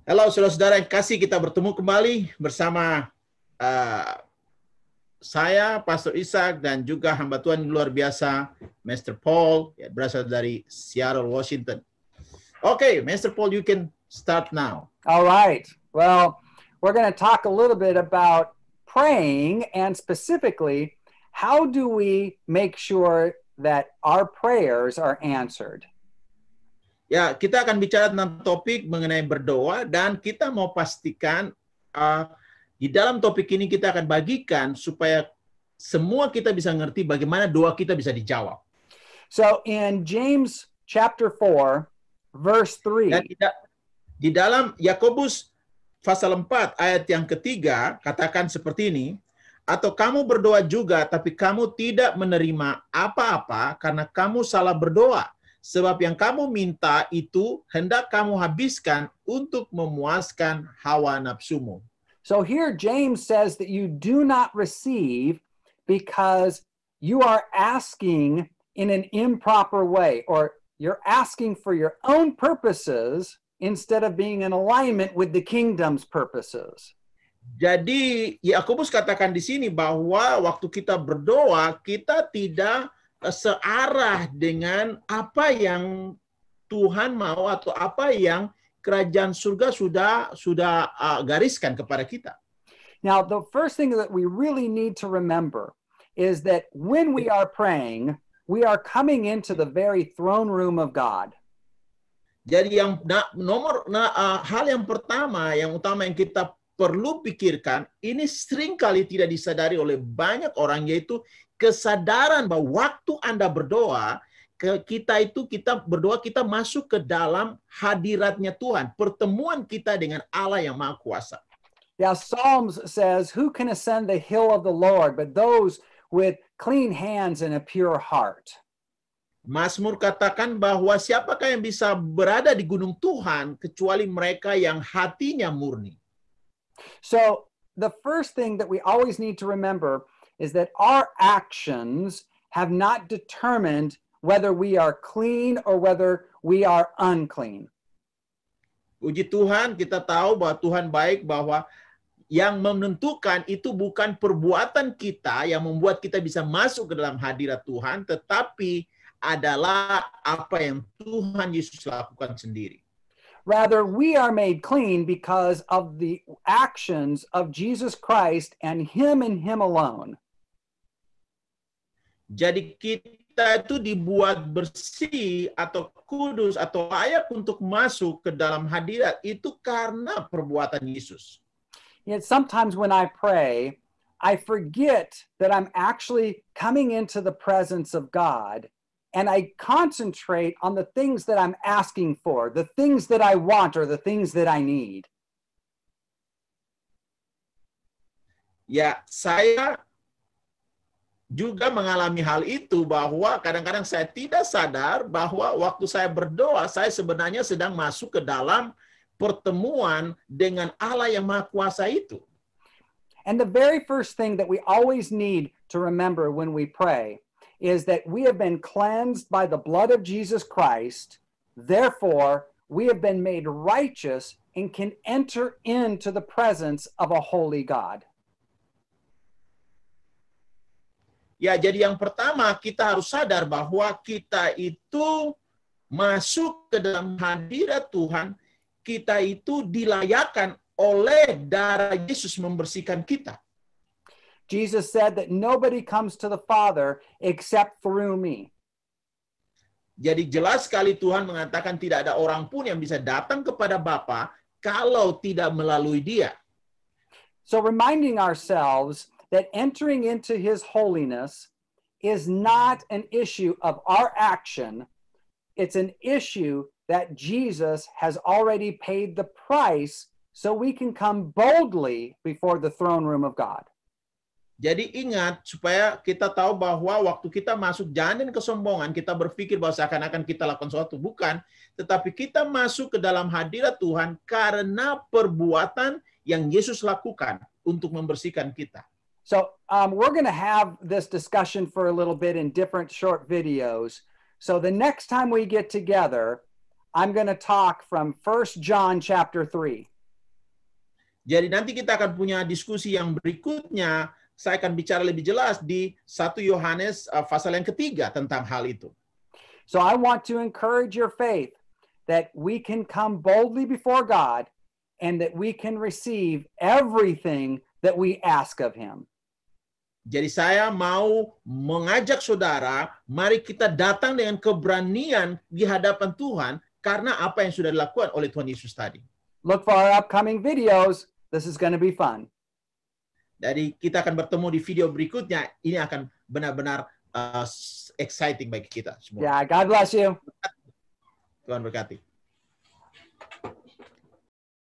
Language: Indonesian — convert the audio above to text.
Halo saudara-saudara yang kasih, kita bertemu kembali bersama saya, Pastor Ishak, dan juga hamba Tuhan yang luar biasa, Mr. Paul, ya, berasal dari Seattle, Washington. Okay, Mr. Paul, you can start now. All right. Well, we're going to talk a little bit about praying, and specifically, how do we make sure that our prayers are answered? Ya, kita akan bicara tentang topik mengenai berdoa, dan kita mau pastikan di dalam topik ini kita akan bagikan supaya semua kita bisa ngerti bagaimana doa kita bisa dijawab. So in James chapter 4, verse 3, Dan di dalam Yakobus pasal 4 ayat yang ketiga katakan seperti ini, atau kamu berdoa juga tapi kamu tidak menerima apa-apa karena kamu salah berdoa. Sebab yang kamu minta itu hendak kamu habiskan untuk memuaskan hawa nafsumu. so here James says that you do not receive because you are asking in an improper way, or you're asking for your own purposes instead of being in alignment with the kingdom's purposes. Jadi Yakobus katakan di sini bahwa waktu kita berdoa kita tidak searah dengan apa yang Tuhan mau atau apa yang kerajaan surga sudah gariskan kepada kita. Now, the first thing that we really need to remember is that when we are praying, we are coming into the very throne room of God. Jadi hal yang pertama, yang utama yang kita perlu pikirkan, ini seringkali tidak disadari oleh banyak orang, yaitu kesadaran bahwa waktu Anda berdoa, kita berdoa, kita masuk ke dalam hadiratnya Tuhan, pertemuan kita dengan Allah yang Maha Kuasa. Yeah, Psalms says, who can ascend the hill of the Lord, but those with clean hands and a pure heart. Mazmur katakan bahwa siapakah yang bisa berada di gunung Tuhan kecuali mereka yang hatinya murni. So the first thing that we always need to remember is that our actions have not determined whether we are clean or whether we are unclean. Puji Tuhan, kita tahu bahwa Tuhan baik, bahwa yang menentukan itu bukan perbuatan kita yang membuat kita bisa masuk ke dalam hadirat Tuhan, tetapi adalah apa yang Tuhan Yesus lakukan sendiri. Rather, we are made clean because of the actions of Jesus Christ and Him alone. Jadi kita itu dibuat bersih atau kudus atau layak untuk masuk ke dalam hadirat itu karena perbuatan Yesus. Yet sometimes when I pray, I forget that I'm actually coming into the presence of God, and I concentrate on the things that I'm asking for, the things that I want, or the things that I need. Ya, saya juga mengalami hal itu, bahwa kadang-kadang saya tidak sadar bahwa waktu saya berdoa, saya sebenarnya sedang masuk ke dalam pertemuan dengan Allah yang Maha Kuasa itu. And the very first thing that we always need to remember when we pray is that we have been cleansed by the blood of Jesus Christ. Therefore, we have been made righteous and can enter into the presence of a holy God. Ya, jadi yang pertama kita harus sadar bahwa kita itu masuk ke dalam hadirat Tuhan, kita itu dilayakkan oleh darah Yesus membersihkan kita. Jesus said that nobody comes to the Father except through me. Jadi jelas sekali Tuhan mengatakan tidak ada orang pun yang bisa datang kepada Bapa kalau tidak melalui Dia. So reminding ourselves that entering into His holiness is not an issue of our action. It's an issue that Jesus has already paid the price so we can come boldly before the throne room of God. Jadi ingat, supaya kita tahu bahwa waktu kita masuk, jangan dengan kesombongan kita berpikir bahwa seakan-akan kita lakukan sesuatu. Bukan, tetapi kita masuk ke dalam hadirat Tuhan karena perbuatan yang Yesus lakukan untuk membersihkan kita. So we're going to have this discussion for a little bit in different short videos. So the next time we get together, I'm going to talk from 1 John chapter 3. Jadi nanti kita akan punya diskusi yang berikutnya. Saya akan bicara lebih jelas di 1 Yohanes pasal yang ketiga tentang hal itu. So I want to encourage your faith that we can come boldly before God and that we can receive everything that we ask of him. Jadi saya mau mengajak saudara, mari kita datang dengan keberanian di hadapan Tuhan karena apa yang sudah dilakukan oleh Tuhan Yesus tadi. Look for our upcoming videos. This is going to be fun. Jadi kita akan bertemu di video berikutnya. Ini akan benar-benar exciting bagi kita semua. Yeah, God bless you. Tuhan berkati.